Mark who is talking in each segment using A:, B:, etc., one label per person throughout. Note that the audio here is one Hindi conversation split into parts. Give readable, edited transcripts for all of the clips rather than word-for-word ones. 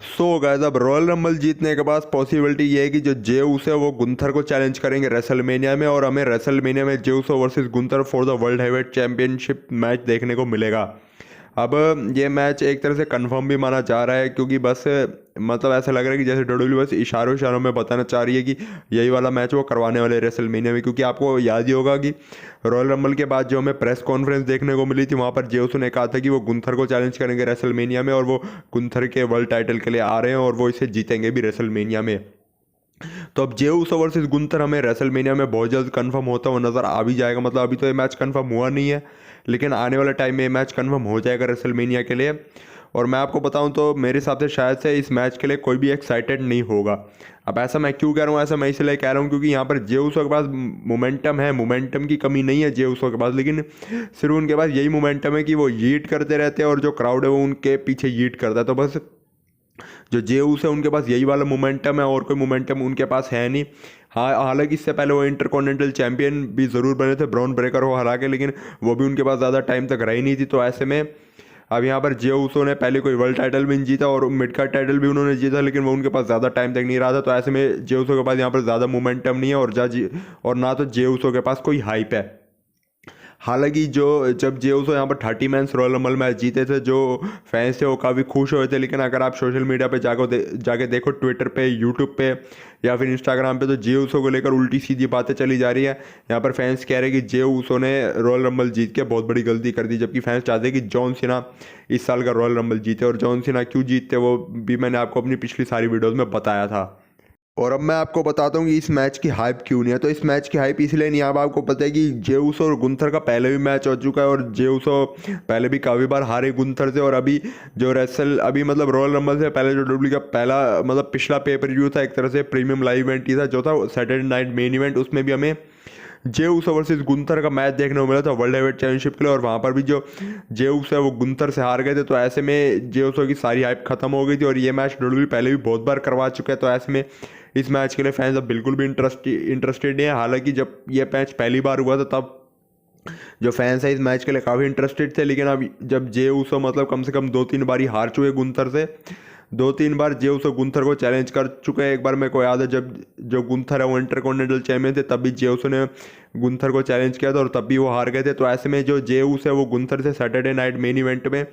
A: सो गाइस अब रॉयल रंबल जीतने के बाद पॉसिबिलिटी ये है कि जो जेउस है वो गुंथर को चैलेंज करेंगे रेसलमेनिया में, और हमें रेसलमेनिया में Jey Uso versus Gunther for the world heavyweight championship match देखने को मिलेगा। अब ये मैच एक तरह से कंफर्म भी माना जा रहा है, क्योंकि बस मतलब ऐसा लग रहा है कि जैसे डब्ल्यूडब्ल्यू बस इशारों इशारों में बताना चाह रही है कि यही वाला मैच वो करवाने वाले रेसलमेनिया में। क्योंकि आपको याद ही होगा कि रॉयल रंबल के बाद जो हमें प्रेस कॉन्फ्रेंस देखने को मिली थी, वहाँ पर जेउस ने कहा था कि वो गुंथर को चैलेंज करेंगे रेसलमेनिया में, और वो गुंथर के वर्ल्ड टाइटल के लिए आ रहे हैं और वो इसे जीतेंगे भी रेसलमेनिया में। तो अब जेउस वर्सेस गुंथर हमें रेसलमेनिया में बहुत जल्द कंफर्म होता हुआ नजर आ भी जाएगा। मतलब अभी तो ये मैच कंफर्म हुआ नहीं है, लेकिन आने वाले टाइम में ये मैच कंफर्म हो जाएगा रेसलमेनिया के लिए। और मैं आपको बताऊं तो मेरे हिसाब से शायद से इस मैच के लिए कोई भी एक्साइटेड नहीं होगा। अब ऐसा मैं क्यों कह रहा हूँ, ऐसा मैं इसलिए कह रहा हूँ क्योंकि यहाँ पर जेउसो के पास मोमेंटम है, मोमेंटम की कमी नहीं है जेउसो के पास, लेकिन सिर्फ उनके पास यही मोमेंटम है कि वो यीट करते रहते हैं और जो क्राउड है वो उनके पीछे यीट करता है। तो बस जो जेउस है उनके पास यही वाला मोमेंटम है और कोई मोमेंटम उनके पास है नहीं। हाँ, हालांकि इससे पहले वो इंटरकॉन्टिनेंटल चैंपियन भी ज़रूर बने थे ब्रॉन ब्रेकर को हरा के, लेकिन वो भी उनके पास ज़्यादा टाइम तक रही नहीं थी। तो ऐसे में अब यहाँ पर जेउसो ने पहले कोई वर्ल्ड टाइटल भी नहीं जीता और मिड कार्ड टाइटल भी उन्होंने जीता, लेकिन वो उनके पास ज़्यादा टाइम तक नहीं रहा था। तो ऐसे में जेउसो के पास यहाँ पर ज़्यादा मोमेंटम नहीं है और ना तो जेउसो के पास कोई हाइप है। हालांकि जो जब जेउसो यहाँ पर 30 मैंस रॉयल रंबल मैच जीते थे, जो फैंस थे वो काफ़ी खुश हुए थे। लेकिन अगर आप सोशल मीडिया पे जाके देखो, ट्विटर पे, यूट्यूब पे या फिर इंस्टाग्राम पे, तो जेउसो को लेकर उल्टी सीधी बातें चली जा रही है। यहाँ पर फैंस कह रहे हैं कि जेउसो ने रॉयल रंबल जीत के बहुत बड़ी गलती कर दी, जबकि फैंस चाहते हैं कि जॉन सीना इस साल का रॉयल रंबल जीते। और जॉन सीना क्यों जीतते वो भी मैंने आपको अपनी पिछली सारी वीडियोज़ में बताया था। और अब मैं आपको बताता हूँ कि इस मैच की हाइप क्यों नहीं है। तो इस मैच की हाइप इसलिए नहीं है, अब आपको पता है कि जेउसो और गुंथर का पहले भी मैच हो चुका है और जेउसो पहले भी काफ़ी बार हारे गुंथर से। और अभी जो अभी मतलब रॉयल रंबल से पहले जो डब्ल्यू का पहला मतलब पिछला पेपर व्यू था, एक तरह से प्रीमियम लाइव इवेंट ही था, जो था सैटरडे नाइट मेन इवेंट, उसमें भी हमें जेउस वर्सेस गुंथर का मैच देखने को मिला था वर्ल्ड हेवीवेट चैंपियनशिप के लिए। और वहाँ पर भी जो जेउस है वो गुंथर से हार गए थे। तो ऐसे में जेउसो की सारी हाइप खत्म हो गई थी और ये मैच डब्ल्यूडब्ल्यू पहले भी बहुत बार करवा चुका है। तो ऐसे में इस मैच के लिए फैंस अब बिल्कुल भी इंटरेस्टेड नहीं है। हालांकि जब ये मैच पहली बार हुआ था तब जो फैंस है इस मैच के लिए काफ़ी इंटरेस्टेड थे, लेकिन अब जब जे उसो मतलब कम से कम 2-3 बार ही हार चुके गुंथर से, 2-3 बार जे उसो गुंथर को चैलेंज कर चुके हैं। एक बार मेरे को याद है जब जो गुंथर है वो इंटरकॉन्टिनेंटल चैंपियन थे, तब भी जे उसो ने गुंथर को चैलेंज किया था और तब भी वो हार गए थे। तो ऐसे में जो जे उस है वो गुंथर से सैटरडे नाइट मेन इवेंट में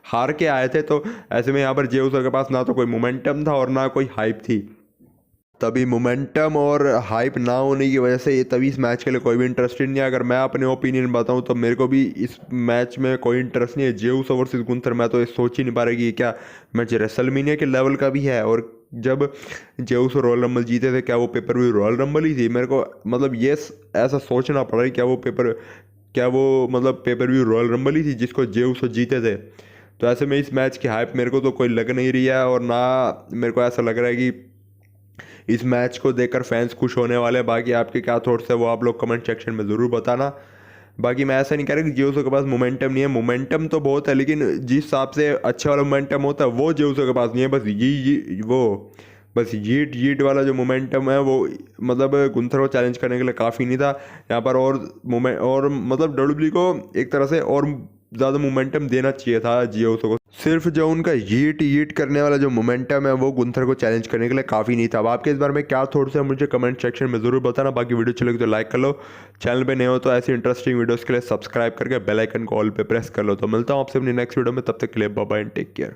A: हार के आए थे। तो ऐसे में यहाँ पर जे उसो के पास ना तो कोई मोमेंटम था और ना कोई हाइप थी। तभी मोमेंटम और हाइप ना होने की वजह से ये तभी इस मैच के लिए कोई भी इंटरेस्टेड नहीं है। अगर मैं अपने ओपिनियन बताऊं तो मेरे को भी इस मैच में कोई इंटरेस्ट नहीं है। जेउस वर्सेस गुंथर, मैं तो ये सोच ही नहीं पा रहा कि ये क्या मैच रेसलमेनिया के लेवल का भी है। और जब जेउस रॉयल रंबल जीते थे, क्या वो पेपर भी रॉयल रंबल ही थी? मेरे को मतलब ये ऐसा सोचना पड़ रहा है, क्या वो मतलब पेपर व्यू रॉयल रंबल ही थी जिसको जेउस जीते थे? तो ऐसे में इस मैच की हाइप मेरे को तो कोई लग नहीं रही है, और ना मेरे को ऐसा लग रहा है कि इस मैच को देखकर फैंस खुश होने वाले हैं। बाकी आपके क्या थॉट्स है वो आप लोग कमेंट सेक्शन में ज़रूर बताना। बाकी मैं ऐसा नहीं कह रहा कि जेउसो के पास मोमेंटम नहीं है, मोमेंटम तो बहुत है, लेकिन जिस हिसाब से अच्छा वाला मोमेंटम होता है वो जेउसो के पास नहीं है। बस यीट यीट वाला जो मोमेंटम है वो मतलब गुंथर को चैलेंज करने के लिए काफ़ी नहीं था यहाँ पर। और मतलब डब्ल्यूडब्ल्यू को एक तरह से और ज़्यादा मोमेंटम देना चाहिए था जेउसो को। सिर्फ जो उनका यीट यीट करने वाला जो मोमेंटम है वो गुंथर को चैलेंज करने के लिए काफ़ी नहीं था। अब आपके इस बारे में क्या थॉट्स है मुझे कमेंट सेक्शन में ज़रूर बताना। बाकी वीडियो अच्छी लगे तो लाइक कर लो, चैनल पे नए हो तो ऐसी इंटरेस्टिंग वीडियोस के लिए सब्सक्राइब करके बेल आइकन को ऑल पे प्रेस कर लो। तो मिलता हूँ आपसे अपनी नेक्स्ट वीडियो में, तब तक के लिए bye bye and take care.